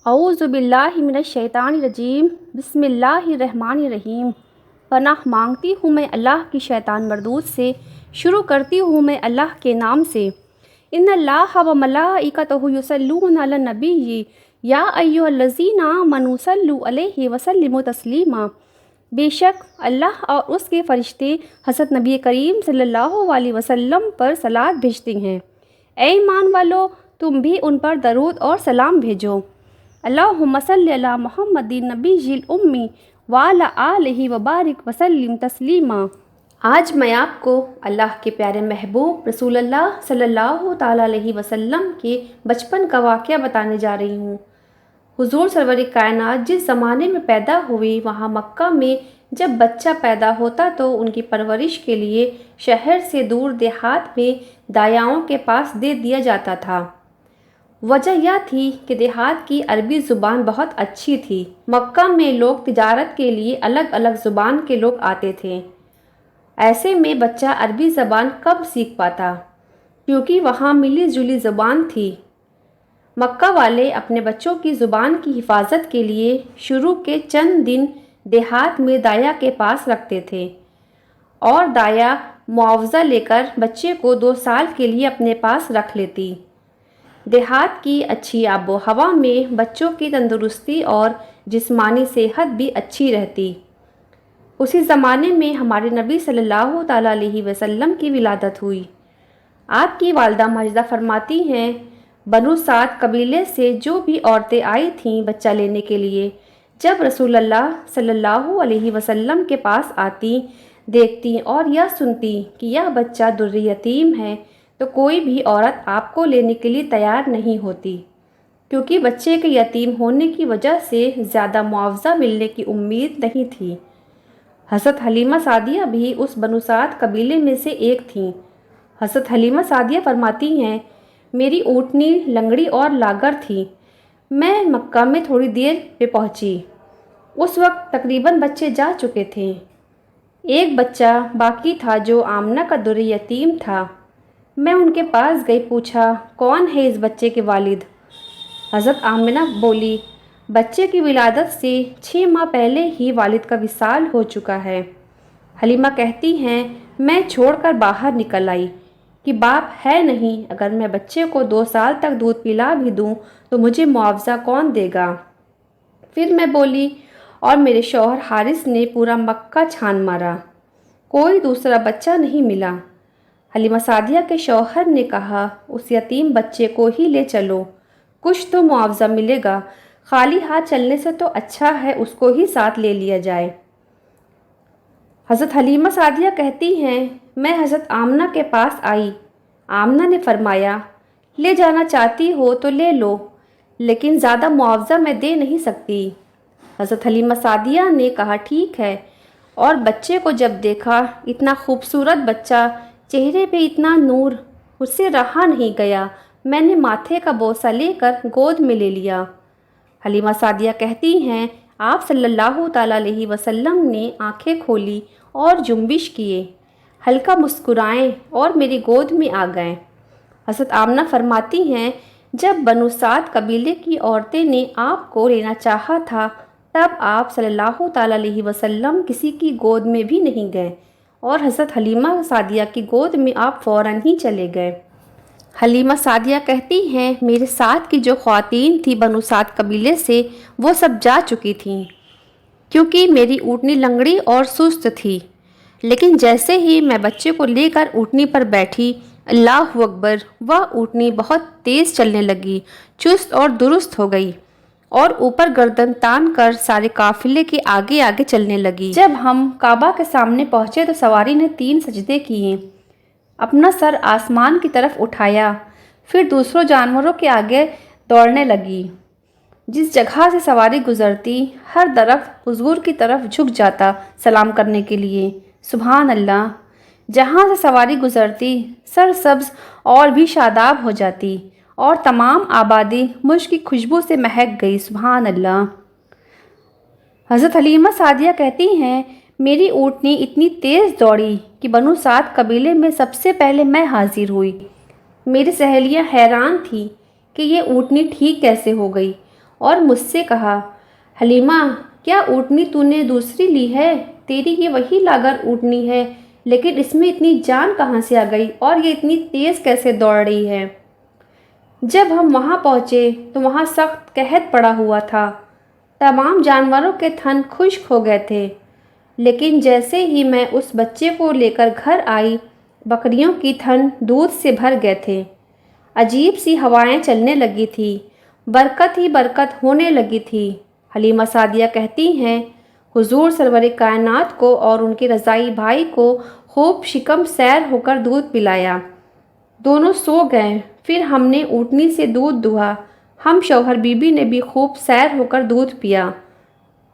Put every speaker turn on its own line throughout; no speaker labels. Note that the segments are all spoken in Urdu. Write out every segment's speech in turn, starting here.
اعوذ باللہ من الشیطان الرجیم بسم اللہ الرحمن الرحیم۔ پناہ مانگتی ہوں میں اللہ کی شیطان مردود سے، شروع کرتی ہوں میں اللہ کے نام سے۔ ان اللہ و ملائکتہ یصلون علی النبی یا ایھا الذین آمنوا صلوا علیہ وسلموا تسلیما۔ بے شک اللہ اور اس کے فرشتے حضرت نبی کریم صلی اللہ علیہ وسلم پر صلوات بھیجتے ہیں۔ اے ایمان والو، تم بھی ان پر درود اور سلام بھیجو۔ اللہم صلی علی محمد نبی الامی وعلی آلہ وبارک وسلم تسلیما۔ آج میں آپ کو اللہ کے پیارے محبوب رسول اللہ صلی اللہ تعالیٰ علیہ وسلم کے بچپن کا واقعہ بتانے جا رہی ہوں۔ حضور سرور کائنات جس زمانے میں پیدا ہوئی، وہاں مکہ میں جب بچہ پیدا ہوتا تو ان کی پرورش کے لیے شہر سے دور دیہات میں دایاؤں کے پاس دے دیا جاتا تھا۔ وجہ یہ تھی کہ دیہات کی عربی زبان بہت اچھی تھی۔ مکہ میں لوگ تجارت کے لیے الگ الگ زبان کے لوگ آتے تھے۔ ایسے میں بچہ عربی زبان کب سیکھ پاتا، کیونکہ وہاں ملی جلی زبان تھی۔ مکہ والے اپنے بچوں کی زبان کی حفاظت کے لیے شروع کے چند دن دیہات میں دایا کے پاس رکھتے تھے، اور دایا معاوضہ لے کر بچے کو 2 سال کے لیے اپنے پاس رکھ لیتی۔ دیہات کی اچھی آب و ہوا میں بچوں کی تندرستی اور جسمانی صحت بھی اچھی رہتی۔ اسی زمانے میں ہمارے نبی صلی اللہ تعالیٰ علیہ وسلم کی ولادت ہوئی۔ آپ کی والدہ ماجدہ فرماتی ہیں، بنو سعد قبیلے سے جو بھی عورتیں آئی تھیں بچہ لینے کے لیے، جب رسول اللہ صلی اللہ علیہ وسلم کے پاس آتی، دیکھتی اور یہ سنتی کہ یہ بچہ در یتیم ہے، تو کوئی بھی عورت آپ کو لینے کے لیے تیار نہیں ہوتی، کیونکہ بچے کے یتیم ہونے کی وجہ سے زیادہ معاوضہ ملنے کی امید نہیں تھی۔ حضرت حلیمہ سعدیہ بھی اس بنو سعد قبیلے میں سے ایک تھیں۔ حضرت حلیمہ سعدیہ فرماتی ہیں، میری اونٹنی لنگڑی اور لاغر تھی۔ میں مکہ میں تھوڑی دیر پہ پہنچی۔ اس وقت تقریباً بچے جا چکے تھے۔ ایک بچہ باقی تھا جو آمنہ کا در یتیم تھا۔ میں ان کے پاس گئی، پوچھا کون ہے اس بچے کے والد؟ حضرت آمنہ بولی، بچے کی ولادت سے 6 ماہ پہلے ہی والد کا وصال ہو چکا ہے۔ حلیمہ کہتی ہیں، میں چھوڑ کر باہر نکل آئی کہ باپ ہے نہیں، اگر میں بچے کو 2 سال تک دودھ پلا بھی دوں تو مجھے معاوضہ کون دے گا؟ پھر میں بولی، اور میرے شوہر حارث نے پورا مکہ چھان مارا، کوئی دوسرا بچہ نہیں ملا۔ حلیمہ سعدیہ کے شوہر نے کہا، اس یتیم بچے کو ہی لے چلو، کچھ تو معاوضہ ملے گا، خالی ہاتھ چلنے سے تو اچھا ہے اس کو ہی ساتھ لے لیا جائے۔ حضرت حلیمہ سعدیہ کہتی ہیں، میں حضرت آمنہ کے پاس آئی۔ آمنہ نے فرمایا، لے جانا چاہتی ہو تو لے لو، لیکن زیادہ معاوضہ میں دے نہیں سکتی۔ حضرت حلیمہ سعدیہ نے کہا ٹھیک ہے، اور بچے کو جب دیکھا، اتنا خوبصورت بچہ، چہرے پہ اتنا نور، اس سے رہا نہیں گیا، میں نے ماتھے کا بوسہ لے کر گود میں لے لیا۔ حلیمہ سعدیہ کہتی ہیں، آپ صلی اللہ تعالیٰ علیہ وسلم نے آنکھیں کھولی اور جنبش کیے، ہلکا مسکرائیں اور میری گود میں آ گئے۔ حضرت آمنہ فرماتی ہیں، جب بنو سعد قبیلے کی عورتیں نے آپ کو لینا چاہا تھا، تب آپ صلی اللہ تعالیٰ علیہ وسلم کسی کی گود میں بھی نہیں گئے، اور حضرت حلیمہ سعدیہ کی گود میں آپ فوراً ہی چلے گئے۔ حلیمہ سعدیہ کہتی ہیں، میرے ساتھ کی جو خواتین تھی بنو سعد قبیلے سے، وہ سب جا چکی تھیں، کیونکہ میری اونٹنی لنگڑی اور سست تھی، لیکن جیسے ہی میں بچے کو لے کر اونٹنی پر بیٹھی، اللہ اکبر، وہ اونٹنی بہت تیز چلنے لگی، چست اور درست ہو گئی، اور اوپر گردن تان کر سارے قافلے کے آگے آگے چلنے لگی۔ جب ہم کعبہ کے سامنے پہنچے تو سواری نے 3 سجدے کیے، اپنا سر آسمان کی طرف اٹھایا، پھر دوسروں جانوروں کے آگے دوڑنے لگی۔ جس جگہ سے سواری گزرتی، ہر درخت حضور کی طرف جھک جاتا سلام کرنے کے لیے، سبحان اللہ۔ جہاں سے سواری گزرتی، سرسبز اور بھی شاداب ہو جاتی، اور تمام آبادی مشک کی خوشبو سے مہک گئی، سبحان اللہ۔ حضرت حلیمہ سعدیہ کہتی ہیں، میری اونٹنی اتنی تیز دوڑی کہ بنو سعد قبیلے میں سب سے پہلے میں حاضر ہوئی۔ میری سہیلیاں حیران تھیں کہ یہ اونٹنی ٹھیک کیسے ہو گئی، اور مجھ سے کہا، حلیمہ کیا اونٹنی تو نے دوسری لی ہے؟ تیری یہ وہی لاغر اونٹنی ہے، لیکن اس میں اتنی جان کہاں سے آ گئی اور یہ اتنی تیز کیسے دوڑ رہی ہے؟ جب ہم وہاں پہنچے تو وہاں سخت قحط پڑا ہوا تھا، تمام جانوروں کے تھن خشک ہو گئے تھے، لیکن جیسے ہی میں اس بچے کو لے کر گھر آئی، بکریوں کی تھن دودھ سے بھر گئے تھے، عجیب سی ہوائیں چلنے لگی تھی، برکت ہی برکت ہونے لگی تھی۔ حلیمہ سعدیہ کہتی ہیں، حضور سرور کائنات کو اور ان کے رضائی بھائی کو خوب شکم سیر ہو کر دودھ پلایا، دونوں سو گئے، پھر ہم نے اونٹنی سے دودھ دہا، ہم شوہر بیوی نے بھی خوب سیر ہو کر دودھ پیا۔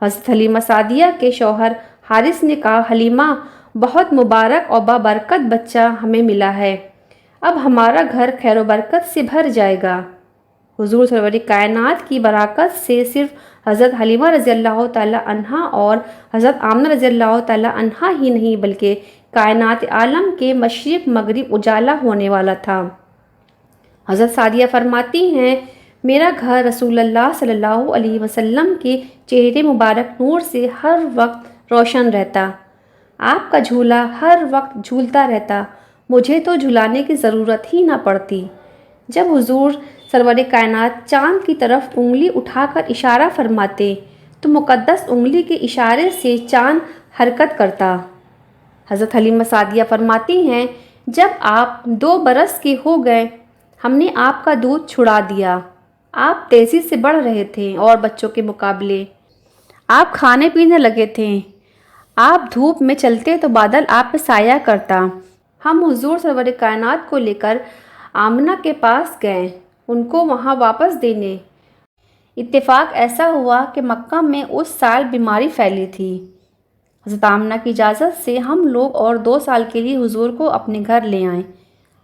حضرت حلیمہ سعدیہ کے شوہر حارث نے کہا، حلیمہ بہت مبارک اور بابرکت بچہ ہمیں ملا ہے، اب ہمارا گھر خیر و برکت سے بھر جائے گا۔ حضور سرور کائنات کی برکت سے صرف حضرت حلیمہ رضی اللہ تعالی عنہا اور حضرت آمنہ رضی اللہ تعالی عنہا ہی نہیں بلکہ کائنات عالم کے مشرق مغرب اجالا ہونے والا تھا۔ حضرت سعدیہ فرماتی ہیں، میرا گھر رسول اللہ صلی اللہ علیہ وسلم کے چہرے مبارک نور سے ہر وقت روشن رہتا، آپ کا جھولا ہر وقت جھولتا رہتا، مجھے تو جھلانے کی ضرورت ہی نہ پڑتی۔ جب حضور سرور کائنات چاند کی طرف انگلی اٹھا کر اشارہ فرماتے تو مقدس انگلی کے اشارے سے چاند حرکت کرتا۔ حضرت حلیمہ سعدیہ فرماتی ہیں، جب آپ 2 برس کے ہو گئے، ہم نے آپ کا دودھ چھڑا دیا، آپ تیزی سے بڑھ رہے تھے اور بچوں کے مقابلے آپ کھانے پینے لگے تھے، آپ دھوپ میں چلتے تو بادل آپ پہ سایہ کرتا۔ ہم حضور سرور کائنات کو لے کر آمنہ کے پاس گئے، ان کو وہاں واپس دینے۔ اتفاق ایسا ہوا کہ مکہ میں اس سال بیماری پھیلی تھی۔ حضرت آمنہ کی اجازت سے ہم لوگ اور 2 سال کے لیے حضور کو اپنے گھر لے آئے۔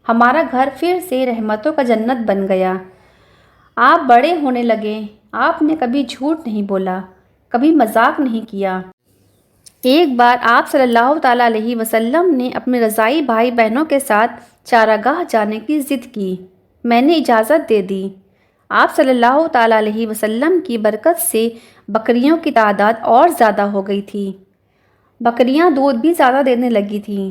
ہمارا گھر پھر سے رحمتوں کا جنت بن گیا۔ آپ بڑے ہونے لگے، آپ نے کبھی جھوٹ نہیں بولا، کبھی مذاق نہیں کیا۔ ایک بار آپ صلی اللہ تعالیٰ علیہ وسلم نے اپنے رضائی بھائی بہنوں کے ساتھ چارگاہ جانے کی ضد کی، میں نے اجازت دے دی۔ آپ صلی اللہ تعالیٰ علیہ وسلم کی برکت سے بکریوں کی تعداد اور زیادہ ہو گئی تھی، بکریاں دودھ بھی زیادہ دینے لگی تھیں۔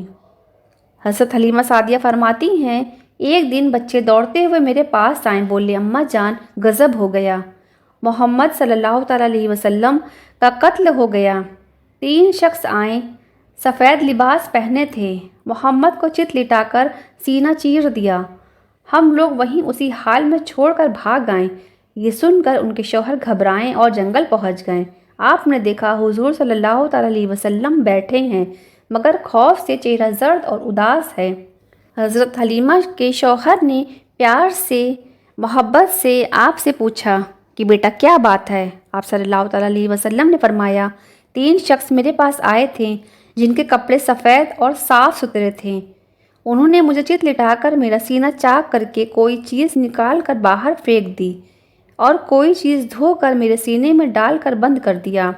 حضرت حلیمہ سعدیہ فرماتی ہیں، ایک دن بچے دوڑتے ہوئے میرے پاس آئیں، بولے، اماں جان غضب ہو گیا، محمد صلی اللہ تعالیٰ علیہ وسلم کا قتل ہو گیا۔ 3 شخص آئیں، سفید لباس پہنے تھے، محمد کو چت لٹا کر سینہ چیر دیا، ہم لوگ وہیں اسی حال میں چھوڑ کر بھاگ آئے۔ یہ سن کر ان کے شوہر گھبرائے اور جنگل پہنچ گئے۔ آپ نے دیکھا حضور صلی اللہ تعالیٰ علیہ وسلم بیٹھے ہیں، مگر خوف سے چہرہ زرد اور اداس ہے۔ حضرت حلیمہ کے شوہر نے پیار سے، محبت سے آپ سے پوچھا کہ بیٹا کیا بات ہے؟ آپ صلی اللہ تعالیٰ علیہ وسلم نے فرمایا، 3 شخص میرے پاس آئے تھے جن کے کپڑے سفید اور صاف ستھرے تھے، انہوں نے مجھے چت لٹا کر میرا سینہ چاک کر کے کوئی چیز نکال کر باہر پھینک دی اور کوئی چیز دھو کر میرے سینے میں ڈال کر بند کر دیا،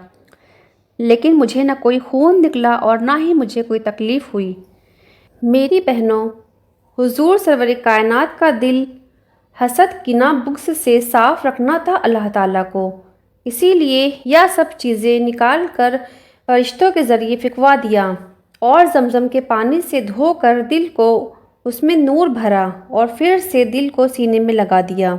لیکن مجھے نہ کوئی خون نکلا اور نہ ہی مجھے کوئی تکلیف ہوئی۔ میری بہنوں، حضور سرور کائنات کا دل حسد کینہ بغض سے صاف رکھنا تھا اللہ تعالیٰ کو، اسی لیے یہ سب چیزیں نکال کر فرشتوں کے ذریعے پھینکوا دیا اور زمزم کے پانی سے دھو کر دل کو اس میں نور بھرا اور پھر سے دل کو سینے میں لگا دیا۔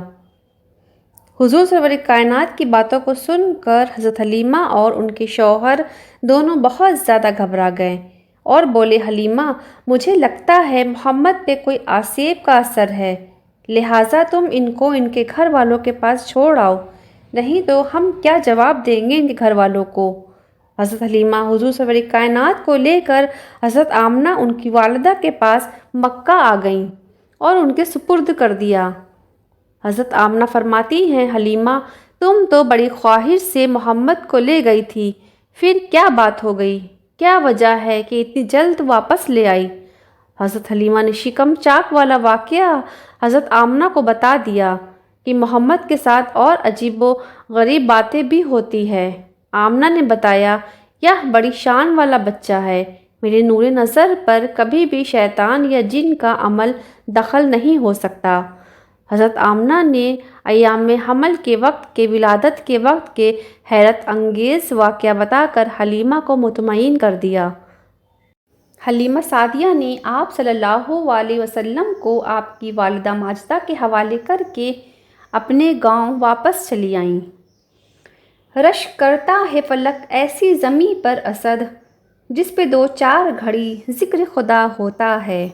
حضور سرور کائنات کی باتوں کو سن کر حضرت حلیمہ اور ان کے شوہر دونوں بہت زیادہ گھبرا گئے اور بولے، حلیمہ مجھے لگتا ہے محمد پہ کوئی آسیب کا اثر ہے، لہٰذا تم ان کو ان کے گھر والوں کے پاس چھوڑ آؤ، نہیں تو ہم کیا جواب دیں گے ان کے گھر والوں کو۔ حضرت حلیمہ حضور سرور کائنات کو لے کر حضرت آمنہ ان کی والدہ کے پاس مکہ آ گئیں اور ان کے سپرد کر دیا۔ حضرت آمنہ فرماتی ہیں، حلیمہ تم تو بڑی خواہش سے محمد کو لے گئی تھی، پھر کیا بات ہو گئی؟ کیا وجہ ہے کہ اتنی جلد واپس لے آئی؟ حضرت حلیمہ نے شکم چاک والا واقعہ حضرت آمنہ کو بتا دیا کہ محمد کے ساتھ اور عجیب و غریب باتیں بھی ہوتی ہیں۔ آمنہ نے بتایا، یہ بڑی شان والا بچہ ہے، میرے نور نظر پر کبھی بھی شیطان یا جن کا عمل دخل نہیں ہو سکتا۔ حضرت آمنہ نے ایام حمل کے وقت کے ولادت کے وقت کے حیرت انگیز واقعہ بتا کر حلیمہ کو مطمئن کر دیا۔ حلیمہ سعدیہ نے آپ صلی اللہ علیہ وسلم کو آپ کی والدہ ماجدہ کے حوالے کر کے اپنے گاؤں واپس چلی آئیں۔ رشک کرتا ہے فلک ایسی زمیں پر اسد، جس پہ دو چار گھڑی ذکر خدا ہوتا ہے۔